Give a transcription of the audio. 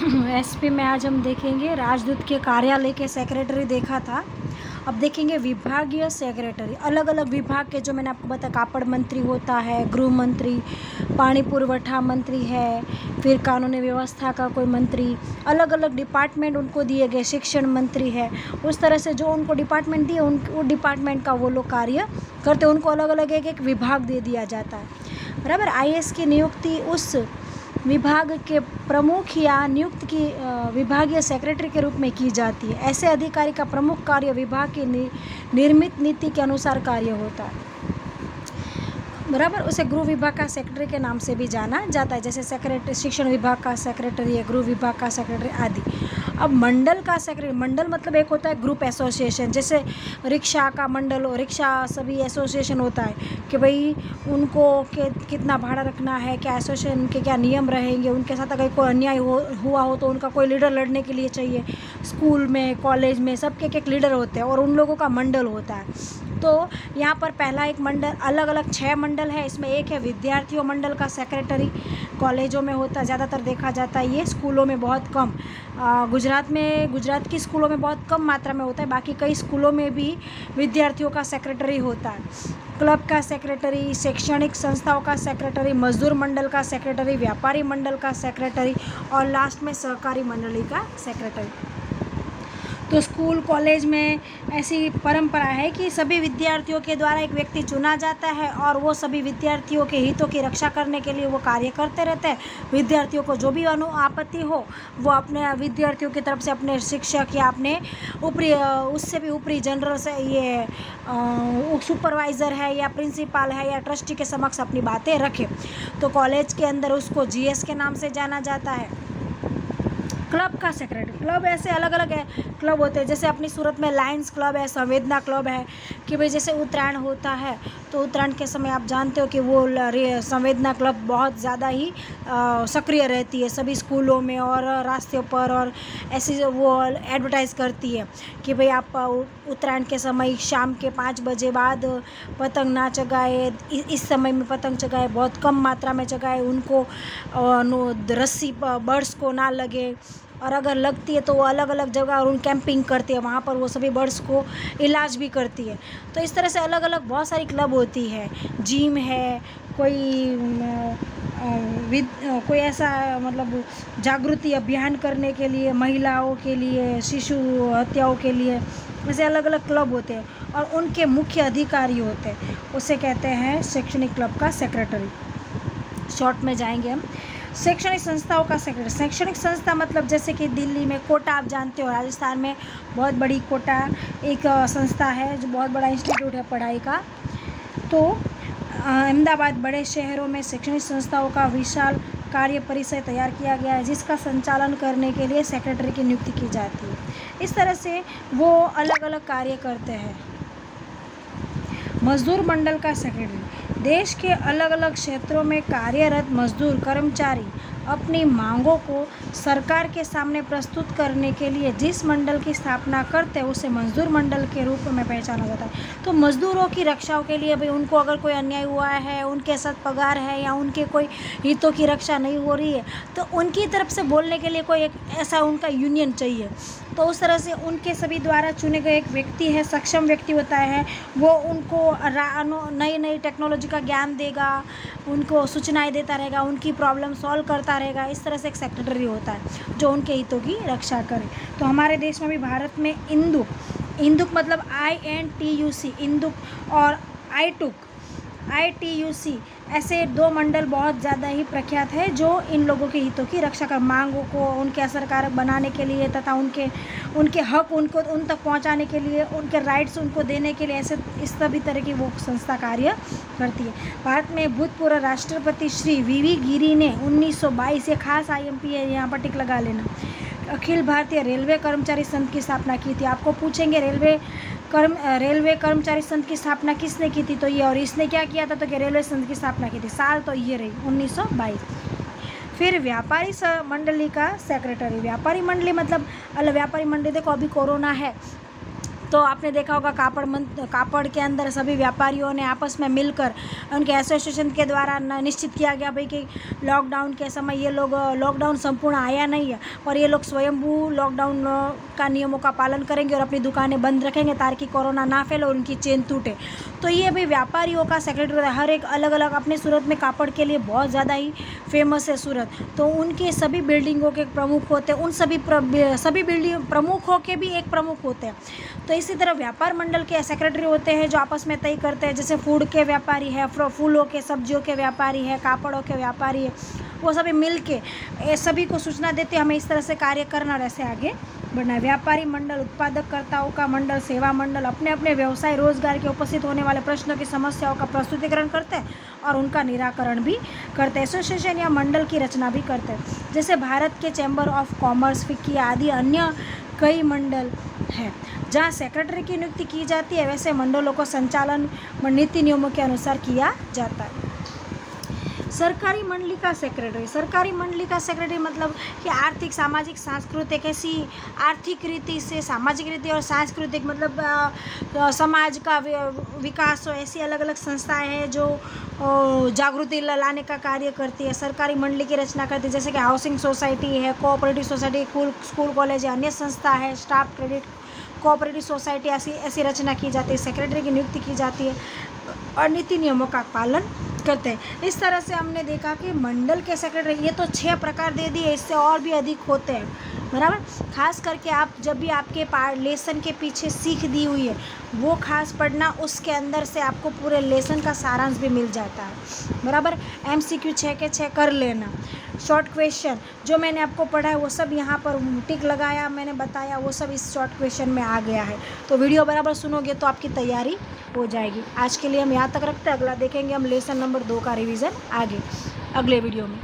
SP में आज हम देखेंगे राजदूत के कार्यालय के सेक्रेटरी देखा था। अब देखेंगे विभागीय सेक्रेटरी। अलग अलग विभाग के, जो मैंने आपको बताया, कापड़ मंत्री होता है, गृह मंत्री, पानी पुरवठा मंत्री है, फिर कानूनी व्यवस्था का कोई मंत्री, अलग अलग डिपार्टमेंट उनको दिए गए, शिक्षण मंत्री है। उस तरह से जो उनको डिपार्टमेंट दिए वो डिपार्टमेंट का वो लोग कार्य करते, उनको अलग अलग एक एक विभाग दे दिया जाता है, बराबर। आईएएस की नियुक्ति उस विभाग के प्रमुख या नियुक्त की विभागीय सेक्रेटरी के रूप में की जाती है। ऐसे अधिकारी का प्रमुख कार्य विभाग की निर्मित नीति के अनुसार कार्य होता है, बराबर। उसे गृह विभाग का सेक्रेटरी के नाम से भी जाना जाता है, जैसे सेक्रेटरी शिक्षण विभाग का सेक्रेटरी है, गृह विभाग का सेक्रेटरी आदि। अब मंडल का सेक्रेटरी, मंडल मतलब एक होता है ग्रुप एसोसिएशन, जैसे रिक्शा का मंडल हो, रिक्शा सभी एसोसिएशन होता है कि भाई उनको कितना भाड़ा रखना है, क्या एसोसिएशन के क्या नियम रहेंगे, उनके साथ अगर कोई अन्याय हुआ हो तो उनका कोई लीडर लड़ने के लिए चाहिए। स्कूल में, कॉलेज में सबके एक लीडर होते हैं और उन लोगों का मंडल होता है। तो यहाँ पर पहला एक मंडल, अलग अलग 6 मंडल है। इसमें एक है विद्यार्थियों मंडल का सेक्रेटरी, कॉलेजों में होता है, ज़्यादातर देखा जाता है ये, स्कूलों में बहुत कम। गुजरात की स्कूलों में बहुत कम मात्रा में होता है, बाकी कई स्कूलों में भी विद्यार्थियों का सेक्रेटरी होता है। क्लब का सेक्रेटरी, शैक्षणिक संस्थाओं का सेक्रेटरी, मजदूर मंडल का सेक्रेटरी, व्यापारी मंडल का सेक्रेटरी और लास्ट में सहकारी मंडली का सेक्रेटरी। तो स्कूल कॉलेज में ऐसी परंपरा है कि सभी विद्यार्थियों के द्वारा एक व्यक्ति चुना जाता है और वो सभी विद्यार्थियों के हितों की रक्षा करने के लिए वो कार्य करते रहते हैं। विद्यार्थियों को जो भी आपत्ति हो वो अपने विद्यार्थियों की तरफ से अपने शिक्षक या अपने ऊपरी, उससे भी ऊपरी जनरल से, ये सुपरवाइज़र है या प्रिंसिपल है या ट्रस्टी के समक्ष अपनी बातें रखे। तो कॉलेज के अंदर उसको जीएस के नाम से जाना जाता है। क्लब का सेक्रेटरी, क्लब ऐसे अलग अलग है क्लब होते हैं, जैसे अपनी सूरत में लायंस क्लब है, संवेदना क्लब है, कि भाई जैसे उत्तरायण होता है तो उत्तरायण के समय आप जानते हो कि वो संवेदना क्लब बहुत ज़्यादा ही सक्रिय रहती है सभी स्कूलों में और रास्तों पर, और ऐसी वो एडवर्टाइज़ करती है कि भाई आप उत्तरायण के समय शाम के 5 बजे बाद पतंग ना चगाए, इस समय में पतंग चगाए, बहुत कम मात्रा में चगाए, उनको रस्सी बर्ड्स को ना लगे, और अगर लगती है तो वो अलग अलग जगह और उन कैंपिंग करती है, वहाँ पर वो सभी बर्ड्स को इलाज भी करती है। तो इस तरह से अलग अलग बहुत सारी क्लब होती है। जिम है, कोई ऐसा मतलब जागृति अभियान करने के लिए, महिलाओं के लिए, शिशु हत्याओं के लिए, ऐसे अलग अलग क्लब होते हैं और उनके मुख्य अधिकारी होते हैं, उसे कहते हैं शैक्षणिक क्लब का सेक्रेटरी। शॉर्ट में जाएंगे हम। शैक्षणिक संस्थाओं का सेक्रेटरी, शैक्षणिक संस्था मतलब जैसे कि दिल्ली में कोटा, आप जानते हो, राजस्थान में बहुत बड़ी कोटा एक संस्था है जो बहुत बड़ा इंस्टीट्यूट है पढ़ाई का। तो अहमदाबाद, बड़े शहरों में शैक्षणिक संस्थाओं का विशाल कार्य परिसर तैयार किया गया है, जिसका संचालन करने के लिए सेक्रेटरी की नियुक्ति की जाती है। इस तरह से वो अलग अलग कार्य करते हैं। मजदूर मंडल का सेक्रेटरी, देश के अलग अलग क्षेत्रों में कार्यरत मजदूर कर्मचारी अपनी मांगों को सरकार के सामने प्रस्तुत करने के लिए जिस मंडल की स्थापना करते हैं उसे मजदूर मंडल के रूप में पहचाना जाता है। तो मजदूरों की रक्षाओं के लिए भाई उनको अगर कोई अन्याय हुआ है, उनके साथ पगार है या उनके कोई हितों की रक्षा नहीं हो रही है, तो उनकी तरफ से बोलने के लिए कोई एक ऐसा उनका यूनियन चाहिए। तो उस तरह से उनके सभी द्वारा चुने गए एक व्यक्ति है, सक्षम व्यक्ति होता है, वो उनको नई नई टेक्नोलॉजी का ज्ञान देगा, उनको सूचनाएं देता रहेगा, उनकी प्रॉब्लम सॉल्व करता रहेगा। इस तरह से एक सेक्रेटरी होता है जो उनके हितों की रक्षा करे। तो हमारे देश में भी, भारत में इंदुक मतलब INTUC, इंदुक, और ITUC, ऐसे 2 मंडल बहुत ज़्यादा ही प्रख्यात है जो इन लोगों के हितों की रक्षा कर, मांगों को उनके असरकारक बनाने के लिए तथा उनके हक उनको उन तक पहुंचाने के लिए, उनके राइट्स उनको देने के लिए, ऐसे इस सभी तरह की वो संस्था कार्य करती है। भारत में भूतपूर्व राष्ट्रपति श्री VV गिरी ने 1922, ये खास IMP है, यहाँ पर टिक लगा लेना, अखिल भारतीय रेलवे कर्मचारी संघ की स्थापना की थी। आपको पूछेंगे रेलवे कर्मचारी संघ की स्थापना किसने की थी, तो ये, और इसने क्या किया था, तो कि रेलवे संघ की स्थापना की थी। साल तो ये रही 1922। फिर व्यापारी मंडली का सेक्रेटरी, व्यापारी मंडली मतलब व्यापारी मंडली, देखो अभी कोरोना है तो आपने देखा होगा कापड़ के अंदर सभी व्यापारियों ने आपस में मिलकर उनके एसोसिएशन के द्वारा निश्चित किया गया भाई कि लॉकडाउन के समय ये लोग, लॉकडाउन संपूर्ण आया नहीं है और ये लोग स्वयंभू लॉकडाउन का नियमों का पालन करेंगे और अपनी दुकानें बंद रखेंगे ताकि कोरोना ना फैले और उनकी चेन टूटे। तो ये भाई व्यापारियों का सेक्रेटरी हर एक अलग अलग, अपने सूरत में कापड़ के लिए बहुत ज़्यादा ही फेमस है सूरत, तो उनके सभी बिल्डिंगों के प्रमुख होते हैं, उन सभी बिल्डिंग प्रमुखों के भी एक प्रमुख होते हैं। तो इसी तरह व्यापार मंडल के सेक्रेटरी होते हैं जो आपस में तय करते हैं, जैसे फूड के व्यापारी है, फूलों के सब्जियों के व्यापारी है, कापड़ों के व्यापारी है, वो सभी मिल के सभी को सूचना देते हैं हमें इस तरह से कार्य करना और ऐसे आगे बढ़ना है। व्यापारी मंडल, उत्पादककर्ताओं का मंडल, सेवा मंडल अपने अपने व्यवसाय रोजगार के उपस्थित होने वाले प्रश्नों की समस्याओं का प्रस्तुतिकरण करते हैं और उनका निराकरण भी करते हैं। एसोसिएशन या मंडल की रचना भी करते हैं, जैसे भारत के चैम्बर ऑफ कॉमर्स, फिक्की आदि अन्य कई मंडल हैं जहाँ सेक्रेटरी की नियुक्ति की जाती है। वैसे मंडलों को संचालन नीति नियमों के अनुसार किया जाता है। सरकारी मंडली का सेक्रेटरी, सरकारी मंडली का सेक्रेटरी मतलब कि आर्थिक, सामाजिक, सांस्कृतिक, ऐसी आर्थिक रीति से सामाजिक रीति और सांस्कृतिक मतलब समाज का विकास हो, ऐसी अलग अलग संस्थाएं हैं जो जागृति लाने का कार्य करती है। सरकारी मंडली की रचना करती है, जैसे कि हाउसिंग सोसाइटी है, कोऑपरेटिव सोसाइटी, स्कूल कॉलेज है, अन्य संस्था है, स्टाफ क्रेडिट कोऑपरेटिव सोसाइटी, ऐसी रचना की जाती है। सेक्रेटरी की नियुक्ति की जाती है और नीति नियमों का पालन करते हैं। इस तरह से हमने देखा कि मंडल के सेक्रेटरी, ये तो 6 प्रकार दे दिए, इससे और भी अधिक होते हैं, बराबर। खास करके आप जब भी आपके लेसन के पीछे सीख दी हुई है वो खास पढ़ना, उसके अंदर से आपको पूरे लेसन का सारांश भी मिल जाता है, बराबर। MCQ 6 के 6 कर लेना। शॉर्ट क्वेश्चन जो मैंने आपको पढ़ा है वो सब यहाँ पर टिक लगाया, मैंने बताया, वो सब इस शॉर्ट क्वेश्चन में आ गया है। तो वीडियो बराबर सुनोगे तो आपकी तैयारी हो जाएगी। आज के लिए हम यहाँ तक रखते हैं, अगला देखेंगे हम लेसन नंबर 2 का रिवीजन आगे अगले वीडियो में।